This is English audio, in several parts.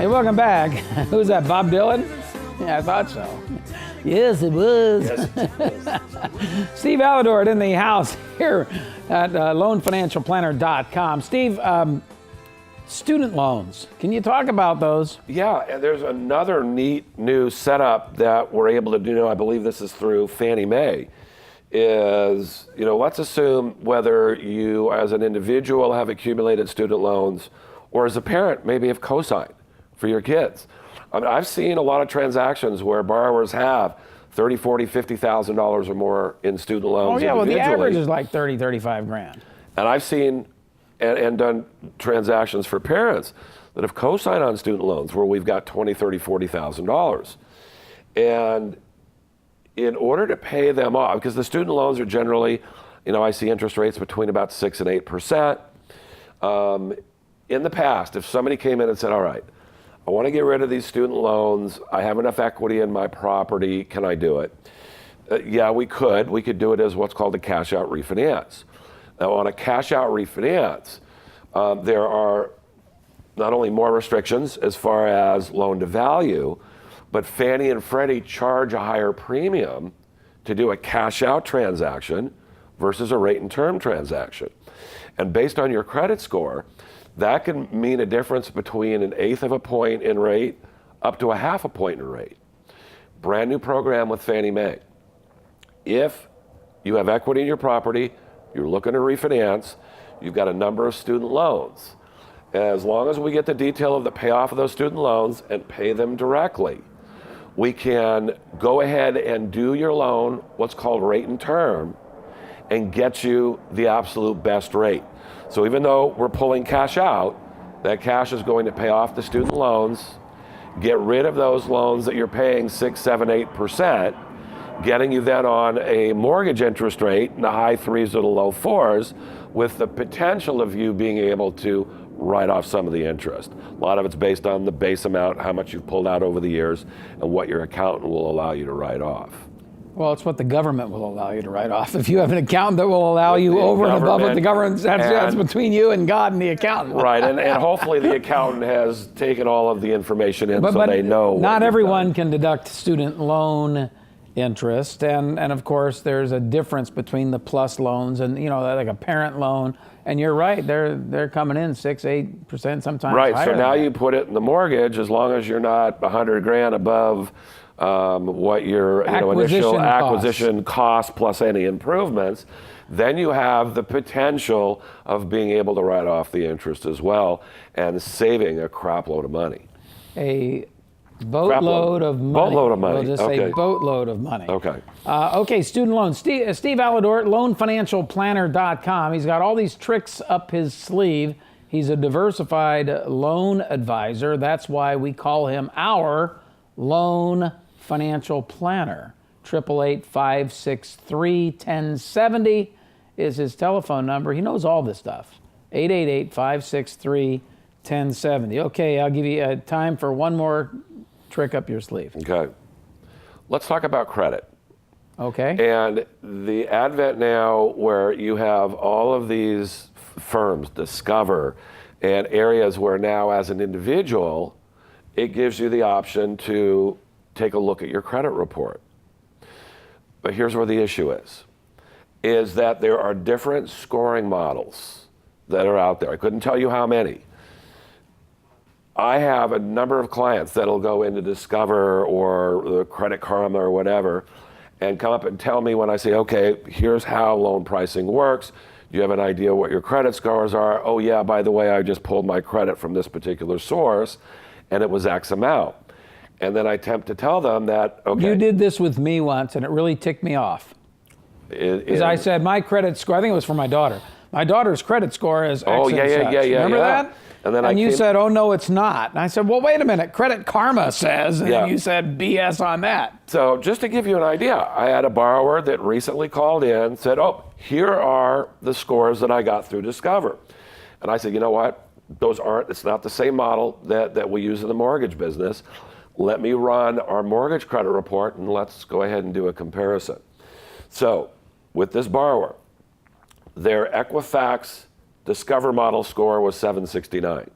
Hey, welcome back. Who's that, Bob Dylan? Yeah, I thought so. Yes, it was. Yes, it was. Steve Aledort in the house here at loanfinancialplanner.com. Steve, student loans. Can you talk about those? Yeah, and there's another neat new setup that we're able to do. I believe this is through Fannie Mae. Let's assume whether you as an individual have accumulated student loans or as a parent maybe have co-signed for your kids. I've seen a lot of transactions where borrowers have $30,000, $40,000, $50,000 or more in student loans. Oh yeah, well the individually. average is like 30, 35 grand. And I've seen and done transactions for parents that have co-signed on student loans where we've got $20,000, $30,000, $40,000. And in order to pay them off, because the student loans are generally, I see interest rates between about 6 and 8%. In the past, if somebody came in and said, all right, I want to get rid of these student loans, I have enough equity in my property, can I do it? Yeah, we could. We could do it as what's called a cash out refinance. Now on a cash out refinance, there are not only more restrictions as far as loan to value, but Fannie and Freddie charge a higher premium to do a cash out transaction versus a rate and term transaction. And based on your credit score, that can mean a difference between 1/8 of a point in rate up to 1/2 a point in rate. Brand new program with Fannie Mae. If you have equity in your property, you're looking to refinance, you've got a number of student loans. As long as we get the detail of the payoff of those student loans and pay them directly, we can go ahead and do your loan, what's called rate and term, and get you the absolute best rate. So even though we're pulling cash out, that cash is going to pay off the student loans, get rid of those loans that you're paying 6, 7, 8%, getting you then on a mortgage interest rate in the high 3s or the low 4s, with the potential of you being able to write off some of the interest. A lot of it's based on the base amount, how much you've pulled out over the years, and what your accountant will allow you to write off. Well, it's what the government will allow you to write off. If you have an accountant that will allow you over and above what the government, that's between you and God and the accountant. Right, and hopefully the accountant has taken all of the information in so they know. Not everyone can deduct student loan interest, and of course there's a difference between the plus loans and like a parent loan. And you're right, they're coming in 6, 8% sometimes. Right, higher so now than you put it in the mortgage as long as you're not 100 grand above what your initial acquisition cost plus any improvements, then you have the potential of being able to write off the interest as well and saving a crap load of money. A boatload of money. Boatload of money. We'll just say boatload of money. Okay. Okay, student loans. Steve Aledort, loanfinancialplanner.com. He's got all these tricks up his sleeve. He's a diversified loan advisor. That's why we call him our loan financial planner. 888-563-1070 is his telephone number. He knows all this stuff. 888-563-1070. Okay, I'll give you time for one more trick up your sleeve. Okay. Let's talk about credit. Okay. And the advent now where you have all of these firms, Discover, and areas where now as an individual, it gives you the option to take a look at your credit report. But here's where the issue is that there are different scoring models that are out there. I couldn't tell you how many. I have a number of clients that'll go into Discover or the Credit Karma or whatever and come up and tell me when I say, okay, here's how loan pricing works. Do you have an idea what your credit scores are? Oh yeah, by the way, I just pulled my credit from this particular source and it was X amount. And then I attempt to tell them that, okay. You did this with me once and it really ticked me off. Because I said my credit score, I think it was for my daughter. My daughter's credit score is X and such. Remember that? And you said, oh no, it's not. And I said, well, wait a minute, Credit Karma says, and then you said BS on that. So just to give you an idea, I had a borrower that recently called in, said, oh, here are the scores that I got through Discover. And I said, you know what? It's not the same model that we use in the mortgage business. Let me run our mortgage credit report and let's go ahead and do a comparison. So with this borrower, their Equifax Discover model score was 769.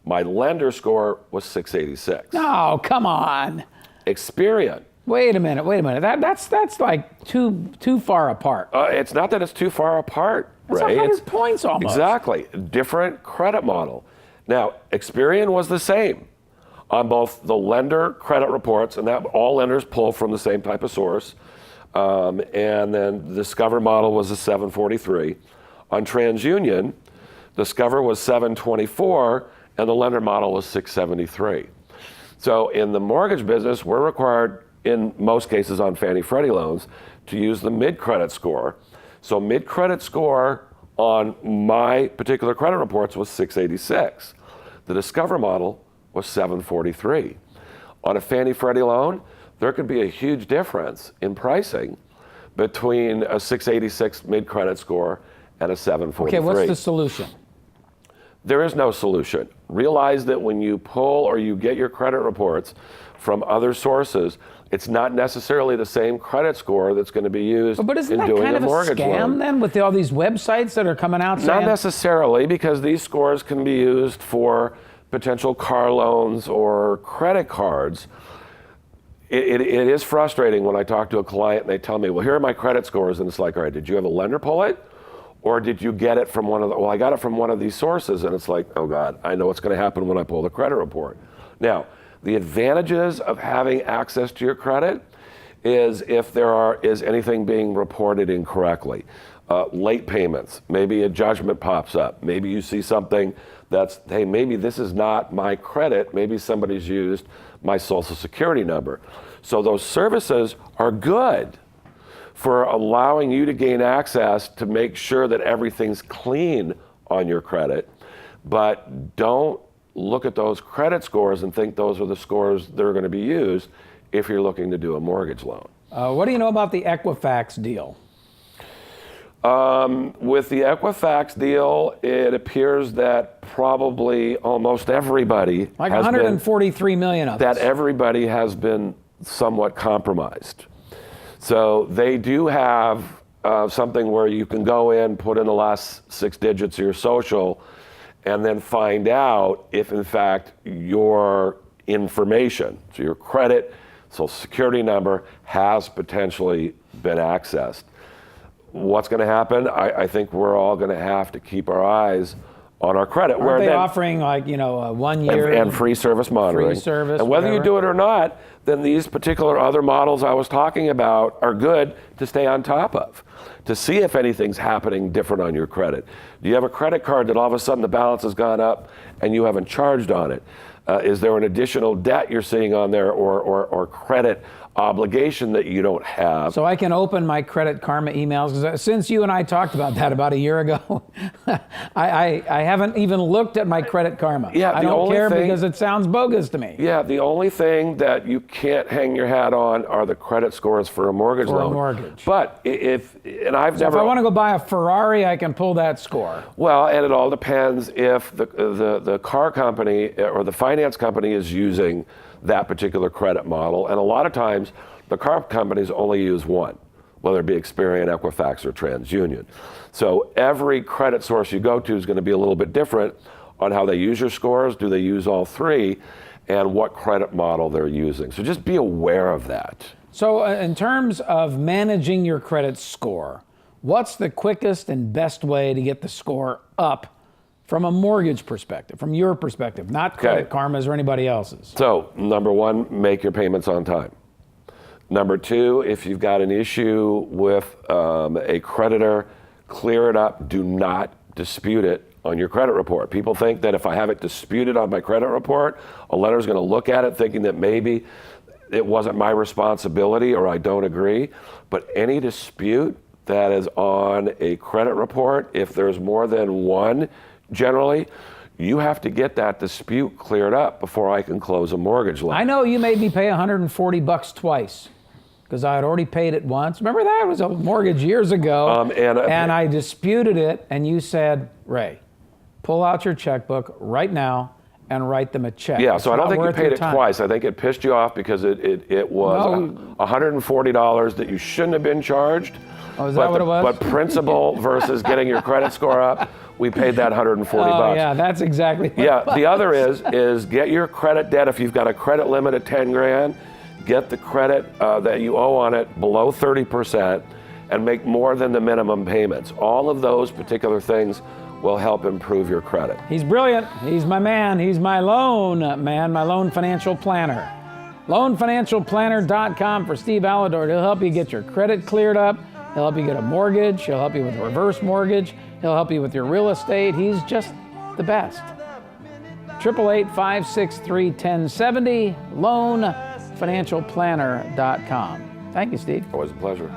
My lender score was 686. Oh, come on. Experian. Wait a minute. That's like too far apart. It's not that it's too far apart, That's Ray. 100 points almost. Exactly. Different credit model. Now, Experian was the same on both the lender credit reports, and that all lenders pull from the same type of source. And then the Discover model was a 743. On TransUnion, Discover was 724, and the lender model was 673. So in the mortgage business, we're required, in most cases on Fannie Freddie loans, to use the mid-credit score. So mid-credit score on my particular credit reports was 686. The Discover model was 743. On a Fannie Freddie loan, there could be a huge difference in pricing between a 686 mid-credit score and a 743. Okay, what's the solution? There is no solution. Realize that when you pull or you get your credit reports from other sources, it's not necessarily the same credit score that's going to be used But isn't in that doing kind a of a mortgage scam loan. then with all these websites that are coming out saying? Not necessarily, because these scores can be used for potential car loans or credit cards. It is frustrating when I talk to a client and they tell me, well, here are my credit scores. And it's like, all right, did you have a lender pull it? Or did you get it from I got it from one of these sources. And it's like, oh God, I know what's going to happen when I pull the credit report. Now, the advantages of having access to your credit is if there is anything being reported incorrectly. Late payments, maybe a judgment pops up. Maybe you see something that's, hey, maybe this is not my credit. Maybe somebody's used my social security number. So those services are good for allowing you to gain access to make sure that everything's clean on your credit. But don't look at those credit scores and think those are the scores that are going to be used if you're looking to do a mortgage loan. What do you know about the Equifax deal? With the Equifax deal, it appears that probably almost everybody Like has 143 million of that us. everybody has been somewhat compromised. So they do have something where you can go in, put in the last 6 digits of your social, and then find out if in fact your information, so your credit, social security number, has potentially been accessed. What's going to happen? I think we're all going to have to keep our eyes on our credit. Aren't they offering like, a 1 year? And free service monitoring. Free service, and whether you whatever. do it or not, then these particular other models I was talking about are good to stay on top of, to see if anything's happening different on your credit. Do you have a credit card that all of a sudden the balance has gone up and you haven't charged on it? Is there an additional debt you're seeing on there or credit obligation that you don't have? So I can open my Credit Karma emails, because since you and I talked about that about a year ago, I haven't even looked at my Credit Karma. Yeah, I don't care because it sounds bogus to me. Yeah, the only thing that you can't hang your hat on are the credit scores for a mortgage loan. For a mortgage. But if I want to go buy a Ferrari, I can pull that score. Well, and it all depends if the car company or the finance company is using that particular credit model. And a lot of times, the car companies only use one, whether it be Experian, Equifax, or TransUnion. So every credit source you go to is going to be a little bit different on how they use your scores, do they use all three, and what credit model they're using. So just be aware of that. So in terms of managing your credit score, what's the quickest and best way to get the score up from a mortgage perspective, from your perspective, not Credit Karma's or anybody else's? So, number one, make your payments on time. Number two, if you've got an issue with a creditor, clear it up. Do not dispute it on your credit report. People think that if I have it disputed on my credit report, a lender's going to look at it thinking that maybe it wasn't my responsibility or I don't agree. But any dispute that is on a credit report, if there's more than one, generally, you have to get that dispute cleared up before I can close a mortgage loan. I know you made me pay $140 twice because I had already paid it once. Remember that? It was a mortgage years ago. And I disputed it, and you said, Ray, pull out your checkbook right now and write them a check. Yeah, it's so I don't think you paid it time. twice. I think it pissed you off because it was $140 that you shouldn't have been charged. Oh, is that what it was? But principal versus getting your credit score up we paid that 140 Oh, bucks. yeah, that's exactly what Yeah, the other is get your credit debt. If you've got a credit limit of 10 grand, get the credit that you owe on it below 30% and make more than the minimum payments. All of those particular things will help improve your credit. He's brilliant. He's my man. He's my loan man, my loan financial planner. Loanfinancialplanner.com for Steve Aledort. He'll help you get your credit cleared up. He'll help you get a mortgage. He'll help you with a reverse mortgage. He'll help you with your real estate. He's just the best. 888-563-1070, loanfinancialplanner.com. Thank you, Steve. Always a pleasure.